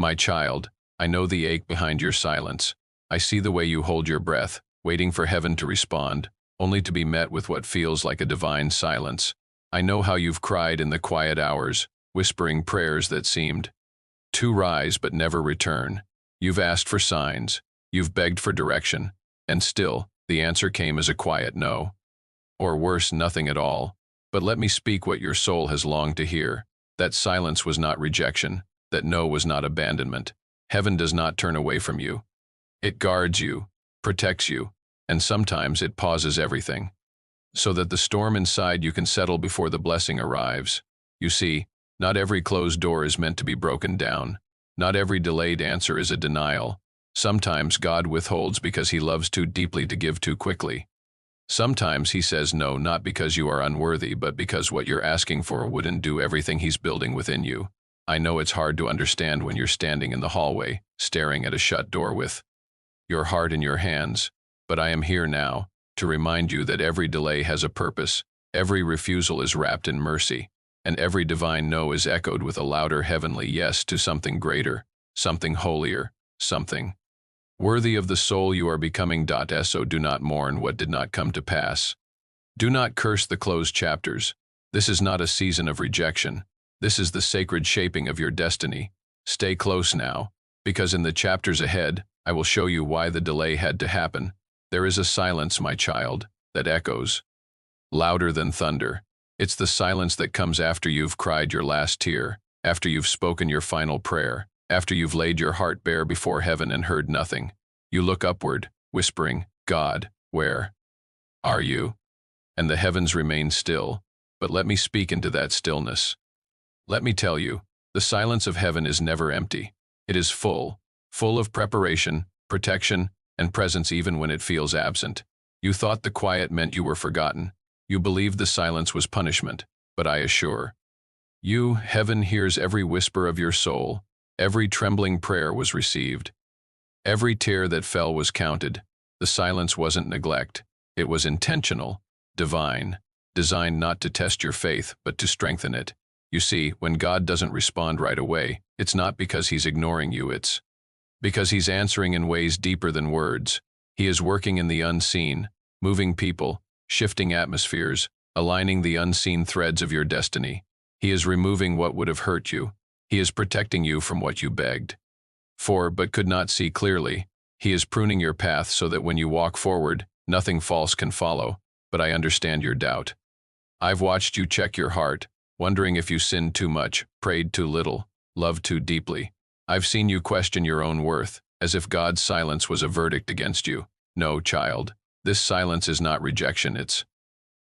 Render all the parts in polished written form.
My child, I know the ache behind your silence. I see the way you hold your breath, waiting for heaven to respond, only to be met with what feels like a divine silence. I know how you've cried in the quiet hours, whispering prayers that seemed to rise but never return. You've asked for signs, you've begged for direction, and still, the answer came as a quiet no. Or worse, nothing at all. But let me speak what your soul has longed to hear. That silence was not rejection, that no was not abandonment. Heaven does not turn away from you. It guards you, protects you, and sometimes it pauses everything, so that the storm inside you can settle before the blessing arrives. You see, not every closed door is meant to be broken down. Not every delayed answer is a denial. Sometimes God withholds because he loves too deeply to give too quickly. Sometimes he says no, not because you are unworthy, but because what you're asking for wouldn't do everything he's building within you. I know it's hard to understand when you're standing in the hallway, staring at a shut door with your heart in your hands, but I am here now to remind you that every delay has a purpose, every refusal is wrapped in mercy, and every divine no is echoed with a louder heavenly yes to something greater, something holier, something worthy of the soul you are becoming. So do not mourn what did not come to pass. Do not curse the closed chapters. This is not a season of rejection. This is the sacred shaping of your destiny. Stay close now, because in the chapters ahead, I will show you why the delay had to happen. There is a silence, my child, that echoes louder than thunder. It's the silence that comes after you've cried your last tear, after you've spoken your final prayer, after you've laid your heart bare before heaven and heard nothing. You look upward, whispering, God, where are you? And the heavens remain still. But let me speak into that stillness. Let me tell you, the silence of heaven is never empty. It is full of preparation, protection, and presence even when it feels absent. You thought the quiet meant you were forgotten. You believed the silence was punishment, but I assure you, heaven hears every whisper of your soul. Every trembling prayer was received. Every tear that fell was counted. The silence wasn't neglect. It was intentional, divine, designed not to test your faith, but to strengthen it. You see, when God doesn't respond right away, it's not because he's ignoring you, it's because he's answering in ways deeper than words. He is working in the unseen, moving people, shifting atmospheres, aligning the unseen threads of your destiny. He is removing what would have hurt you. He is protecting you from what you begged for but could not see clearly. He is pruning your path so that when you walk forward, nothing false can follow. But I understand your doubt. I've watched you check your heart, wondering if you sinned too much, prayed too little, loved too deeply. I've seen you question your own worth, as if God's silence was a verdict against you. No, child, this silence is not rejection, it's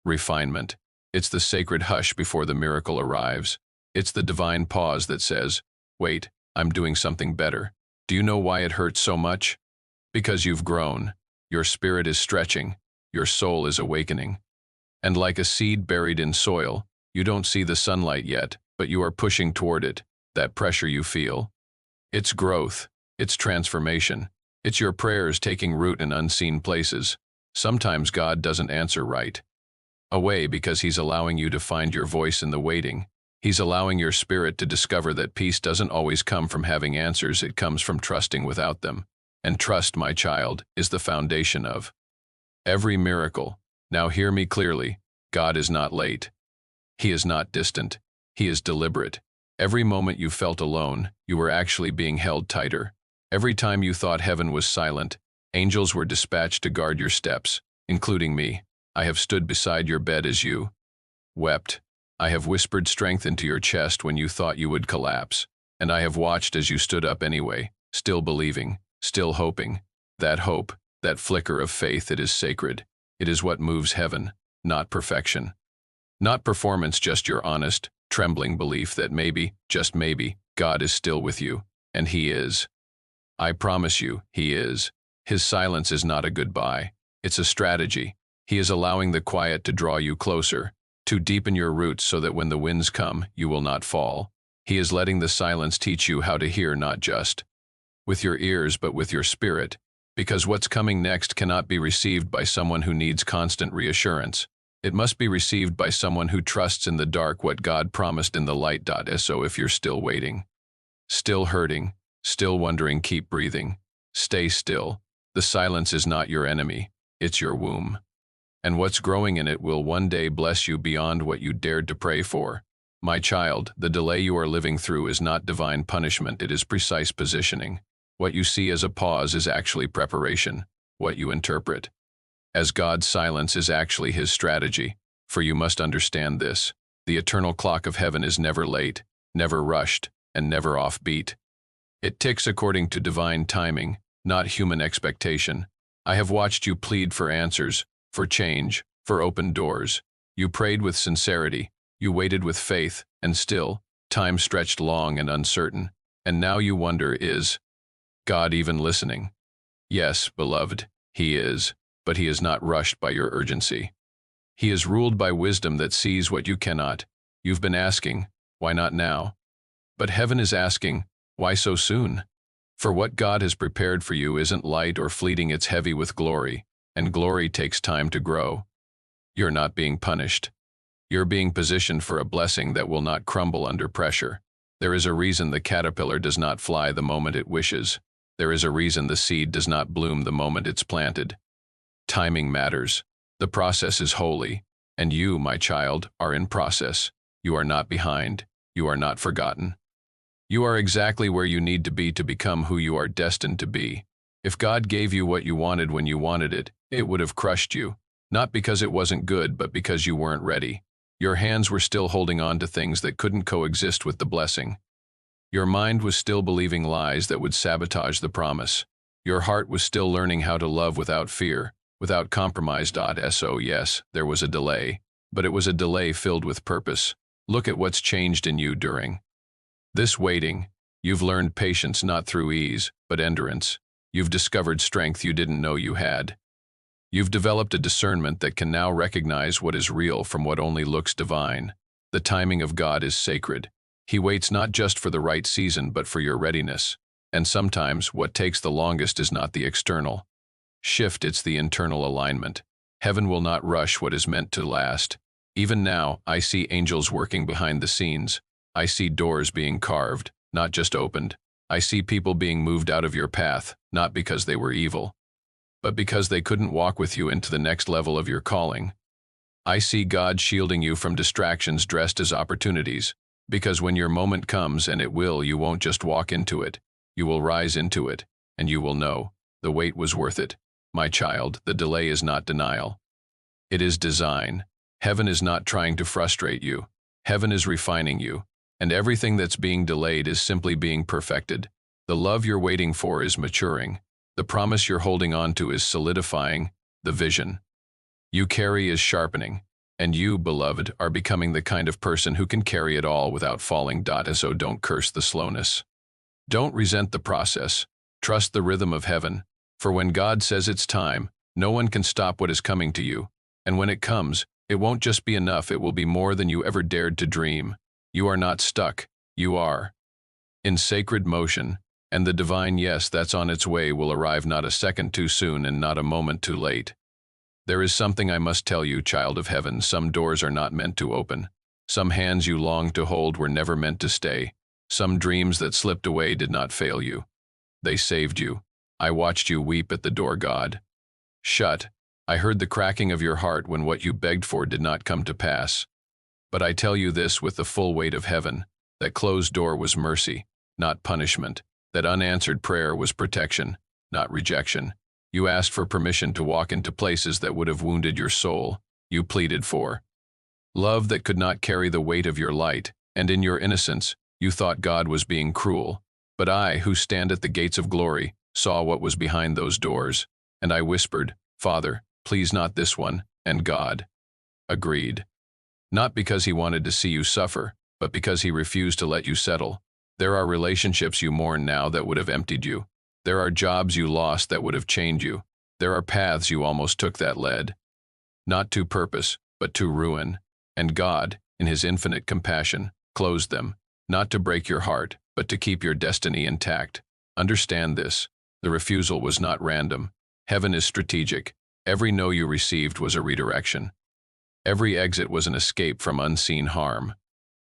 refinement. It's the sacred hush before the miracle arrives. It's the divine pause that says, wait, I'm doing something better. Do you know why it hurts so much? Because you've grown. Your spirit is stretching. Your soul is awakening. And like a seed buried in soil, you don't see the sunlight yet, but you are pushing toward it. That pressure you feel. It's growth. It's transformation. It's your prayers taking root in unseen places. Sometimes God doesn't answer right away because he's allowing you to find your voice in the waiting. He's allowing your spirit to discover that peace doesn't always come from having answers, it comes from trusting without them. And trust, my child, is the foundation of every miracle. Now hear me clearly. God is not late. He is not distant. He is deliberate. Every moment you felt alone, you were actually being held tighter. Every time you thought heaven was silent, angels were dispatched to guard your steps, including me. I have stood beside your bed as you wept. I have whispered strength into your chest when you thought you would collapse, and I have watched as you stood up anyway, still believing, still hoping. That hope, that flicker of faith, it is sacred. It is what moves heaven, not perfection. Not performance, just your honest, trembling belief that maybe, just maybe, God is still with you, and he is. I promise you, he is. His silence is not a goodbye. It's a strategy. He is allowing the quiet to draw you closer, to deepen your roots so that when the winds come, you will not fall. He is letting the silence teach you how to hear not just with your ears but with your spirit, because what's coming next cannot be received by someone who needs constant reassurance. It must be received by someone who trusts in the dark what God promised in the light. So if you're still waiting, still hurting, Still wondering, keep breathing. Stay still. The silence is not your enemy, it's your womb. And what's growing in it will one day bless you beyond what you dared to pray for. My child, the delay you are living through is not divine punishment, it is precise positioning. What you see as a pause is actually preparation. What you interpret as God's silence is actually his strategy. For you must understand this. The eternal clock of heaven is never late, never rushed, and never offbeat. It ticks according to divine timing, not human expectation. I have watched you plead for answers, for change, for open doors. You prayed with sincerity, you waited with faith, and still, time stretched long and uncertain. And now you wonder, is God even listening? Yes, beloved, he is, but he is not rushed by your urgency. He is ruled by wisdom that sees what you cannot. You've been asking, why not now? But heaven is asking, why so soon? For what God has prepared for you isn't light or fleeting, it's heavy with glory, and glory takes time to grow. You're not being punished. You're being positioned for a blessing that will not crumble under pressure. There is a reason the caterpillar does not fly the moment it wishes. There is a reason the seed does not bloom the moment it's planted. Timing matters. The process is holy, and you, my child, are in process. You are not behind. You are not forgotten. You are exactly where you need to be to become who you are destined to be. If God gave you what you wanted when you wanted it, it would have crushed you, not because it wasn't good, but because you weren't ready. Your hands were still holding on to things that couldn't coexist with the blessing. Your mind was still believing lies that would sabotage the promise. Your heart was still learning how to love without fear, without compromise. So yes, there was a delay, but it was a delay filled with purpose. Look at what's changed in you during this waiting. You've learned patience not through ease, but endurance. You've discovered strength you didn't know you had. You've developed a discernment that can now recognize what is real from what only looks divine. The timing of God is sacred. He waits not just for the right season, but for your readiness. And sometimes what takes the longest is not the external shift, it's the internal alignment. Heaven will not rush what is meant to last. Even now, I see angels working behind the scenes. I see doors being carved, not just opened. I see people being moved out of your path, not because they were evil, but because they couldn't walk with you into the next level of your calling. I see God shielding you from distractions dressed as opportunities, because when your moment comes, and it will, you won't just walk into it. You will rise into it, and you will know the wait was worth it. My child, the delay is not denial. It is design. Heaven is not trying to frustrate you. Heaven is refining you, and everything that's being delayed is simply being perfected. The love you're waiting for is maturing. The promise you're holding on to is solidifying. The vision you carry is sharpening, and you, beloved, are becoming the kind of person who can carry it all without falling. So don't curse the slowness. Don't resent the process. Trust the rhythm of heaven, for when God says it's time, no one can stop what is coming to you. And when it comes, it won't just be enough, it will be more than you ever dared to dream. You are not stuck. You are in sacred motion, and the divine yes that's on its way will arrive not a second too soon and not a moment too late. There is something I must tell you, child of heaven. Some doors are not meant to open. Some hands you longed to hold were never meant to stay. Some dreams that slipped away did not fail you. They saved you. I watched you weep at the door God shut. I heard the cracking of your heart when what you begged for did not come to pass. But I tell you this with the full weight of heaven, that closed door was mercy, not punishment. That unanswered prayer was protection, not rejection. You asked for permission to walk into places that would have wounded your soul. You pleaded for love that could not carry the weight of your light, and in your innocence, you thought God was being cruel. But I, who stand at the gates of glory, saw what was behind those doors, and I whispered, Father, please not this one, and God agreed. Not because he wanted to see you suffer, but because he refused to let you settle. There are relationships you mourn now that would have emptied you. There are jobs you lost that would have chained you. There are paths you almost took that led not to purpose, but to ruin. And God, in his infinite compassion, closed them, not to break your heart, but to keep your destiny intact. Understand this. The refusal was not random. Heaven is strategic. Every no you received was a redirection. Every exit was an escape from unseen harm.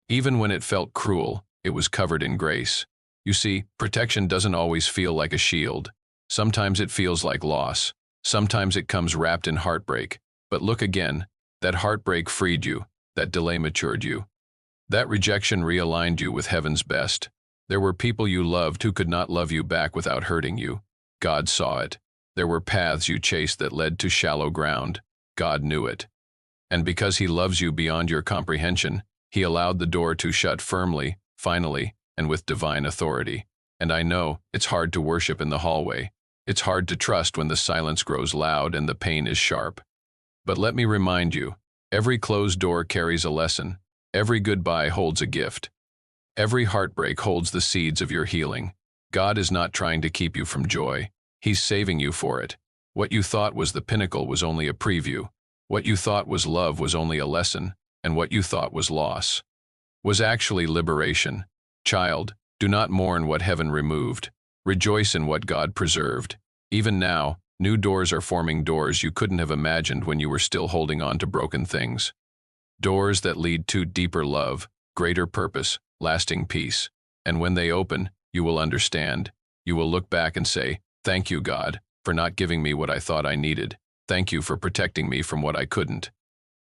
Even when it felt cruel, it was covered in grace. You see, protection doesn't always feel like a shield. Sometimes it feels like loss. Sometimes it comes wrapped in heartbreak. But look again. That heartbreak freed you. That delay matured you. That rejection realigned you with heaven's best. There were people you loved who could not love you back without hurting you. God saw it. There were paths you chased that led to shallow ground. God knew it. And because he loves you beyond your comprehension, he allowed the door to shut firmly, finally, and with divine authority. And I know, it's hard to worship in the hallway. It's hard to trust when the silence grows loud and the pain is sharp. But let me remind you, every closed door carries a lesson. Every goodbye holds a gift. Every heartbreak holds the seeds of your healing. God is not trying to keep you from joy. He's saving you for it. What you thought was the pinnacle was only a preview. What you thought was love was only a lesson, and what you thought was loss was actually liberation. Child, do not mourn what heaven removed. Rejoice in what God preserved. Even now, new doors are forming, doors you couldn't have imagined when you were still holding on to broken things. Doors that lead to deeper love, greater purpose, lasting peace. And when they open, you will understand. You will look back and say, "Thank you, God, for not giving me what I thought I needed. Thank you for protecting me from what I couldn't."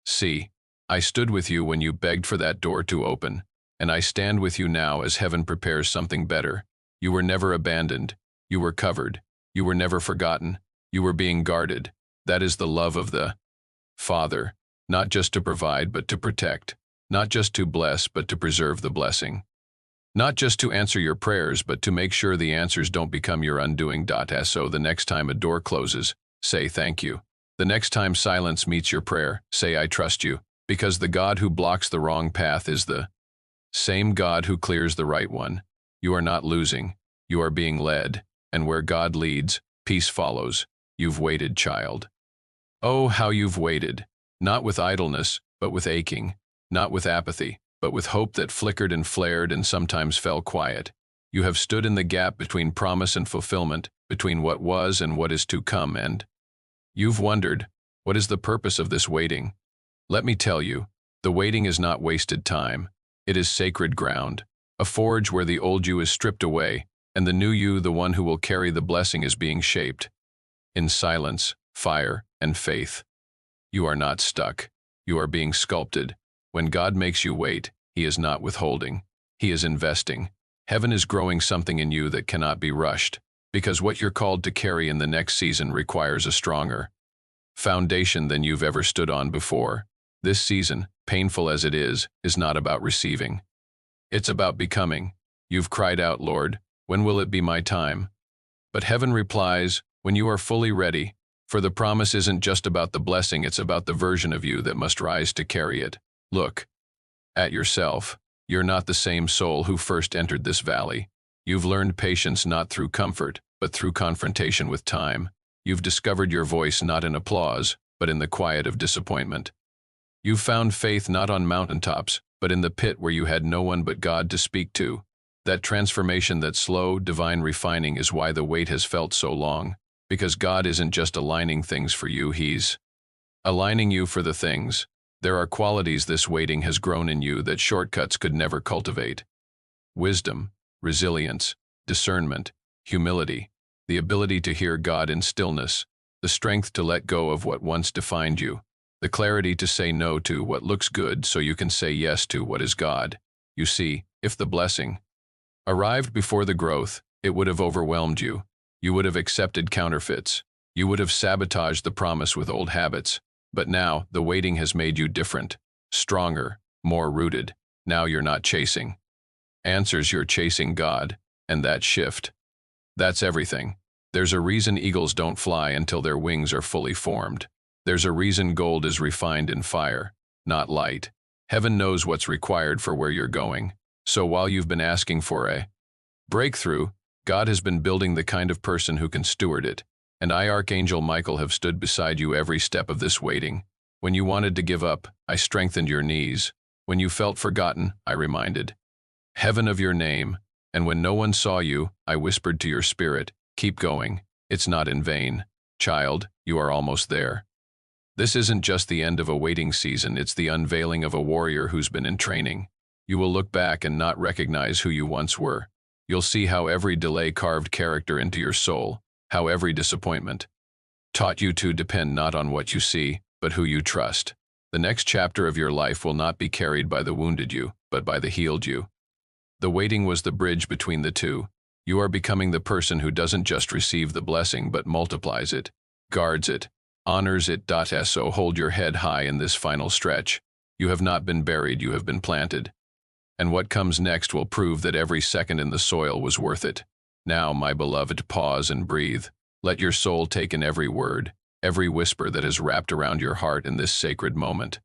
See, I stood with you when you begged for that door to open, and I stand with you now as heaven prepares something better. You were never abandoned. You were covered. You were never forgotten. You were being guarded. That is the love of the Father, not just to provide but to protect, not just to bless but to preserve the blessing, not just to answer your prayers but to make sure the answers don't become your undoing. So the next time a door closes, say thank you. The next time silence meets your prayer, say I trust you, because the God who blocks the wrong path is the same God who clears the right one. You are not losing. You are being led, and where God leads, peace follows. You've waited, child. Oh, how you've waited, not with idleness, but with aching, not with apathy, but with hope that flickered and flared and sometimes fell quiet. You have stood in the gap between promise and fulfillment, between what was and what is to come, and you've wondered, what is the purpose of this waiting? Let me tell you, the waiting is not wasted time. It is sacred ground, a forge where the old you is stripped away, and the new you, the one who will carry the blessing, is being shaped. In silence, fire, and faith. You are not stuck. You are being sculpted. When God makes you wait, he is not withholding. He is investing. Heaven is growing something in you that cannot be rushed, because what you're called to carry in the next season requires a stronger foundation than you've ever stood on before. This season, painful as it is not about receiving. It's about becoming. You've cried out, Lord, when will it be my time? But heaven replies, when you are fully ready, for the promise isn't just about the blessing, it's about the version of you that must rise to carry it. Look at yourself. You're not the same soul who first entered this valley. You've learned patience not through comfort, but through confrontation with time. You've discovered your voice not in applause, but in the quiet of disappointment. You've found faith not on mountaintops, but in the pit where you had no one but God to speak to. That transformation, that slow, divine refining is why the wait has felt so long. Because God isn't just aligning things for you, he's aligning you for the things. There are qualities this waiting has grown in you that shortcuts could never cultivate. Wisdom, resilience, discernment, humility, the ability to hear God in stillness, the strength to let go of what once defined you, the clarity to say no to what looks good so you can say yes to what is God. You see, if the blessing arrived before the growth, it would have overwhelmed you. You would have accepted counterfeits. You would have sabotaged the promise with old habits. But now, the waiting has made you different, stronger, more rooted. Now you're not chasing answers, you're chasing God, and that shift. That's everything. There's a reason eagles don't fly until their wings are fully formed. There's a reason gold is refined in fire, not light. Heaven knows what's required for where you're going. So while you've been asking for a breakthrough, God has been building the kind of person who can steward it. And I, Archangel Michael, have stood beside you every step of this waiting. When you wanted to give up, I strengthened your knees. When you felt forgotten, I reminded heaven of your name. And when no one saw you, I whispered to your spirit, keep going. It's not in vain. Child, you are almost there. This isn't just the end of a waiting season, it's the unveiling of a warrior who's been in training. You will look back and not recognize who you once were. You'll see how every delay carved character into your soul, how every disappointment taught you to depend not on what you see, but who you trust. The next chapter of your life will not be carried by the wounded you, but by the healed you. The waiting was the bridge between the two. You are becoming the person who doesn't just receive the blessing but multiplies it, guards it, honors it. So hold your head high in this final stretch. You have not been buried, you have been planted. And what comes next will prove that every second in the soil was worth it. Now, my beloved, pause and breathe. Let your soul take in every word, every whisper that has wrapped around your heart in this sacred moment.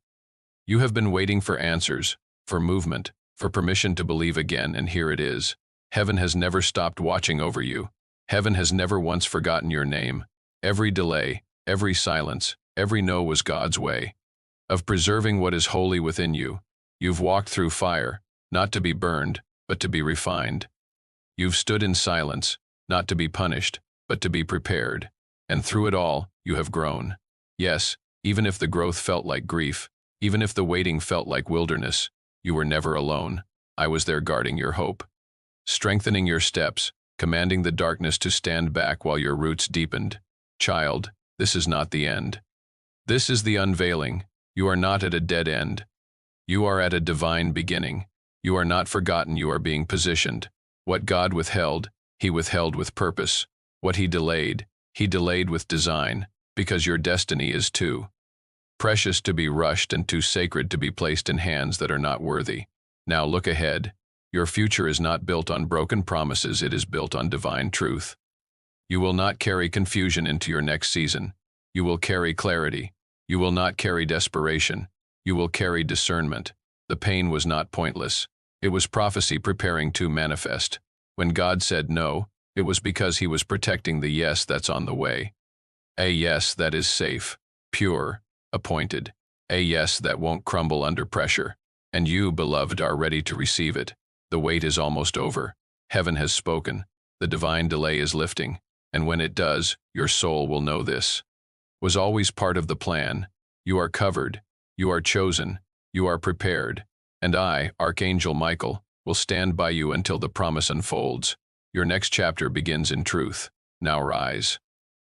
You have been waiting for answers, for movement, for permission to believe again, and here it is. Heaven has never stopped watching over you. Heaven has never once forgotten your name. Every delay, every silence, every no was God's way of preserving what is holy within you. You've walked through fire, not to be burned, but to be refined. You've stood in silence, not to be punished, but to be prepared. And through it all, you have grown. Yes, even if the growth felt like grief, even if the waiting felt like wilderness, you were never alone. I was there guarding your hope, strengthening your steps, commanding the darkness to stand back while your roots deepened. Child, this is not the end. This is the unveiling. You are not at a dead end. You are at a divine beginning. You are not forgotten, you are being positioned. What God withheld, He withheld with purpose. What He delayed with design, because your destiny is too precious to be rushed and too sacred to be placed in hands that are not worthy. Now look ahead. Your future is not built on broken promises, it is built on divine truth. You will not carry confusion into your next season. You will carry clarity. You will not carry desperation. You will carry discernment. The pain was not pointless. It was prophecy preparing to manifest. When God said no, it was because He was protecting the yes that's on the way. A yes that is safe, pure, appointed. A yes that won't crumble under pressure. And you, beloved, are ready to receive it. The wait is almost over. Heaven has spoken. The divine delay is lifting. And when it does, your soul will know this was always part of the plan. You are covered. You are chosen. You are prepared. And I, Archangel Michael, will stand by you until the promise unfolds. Your next chapter begins in truth. Now rise.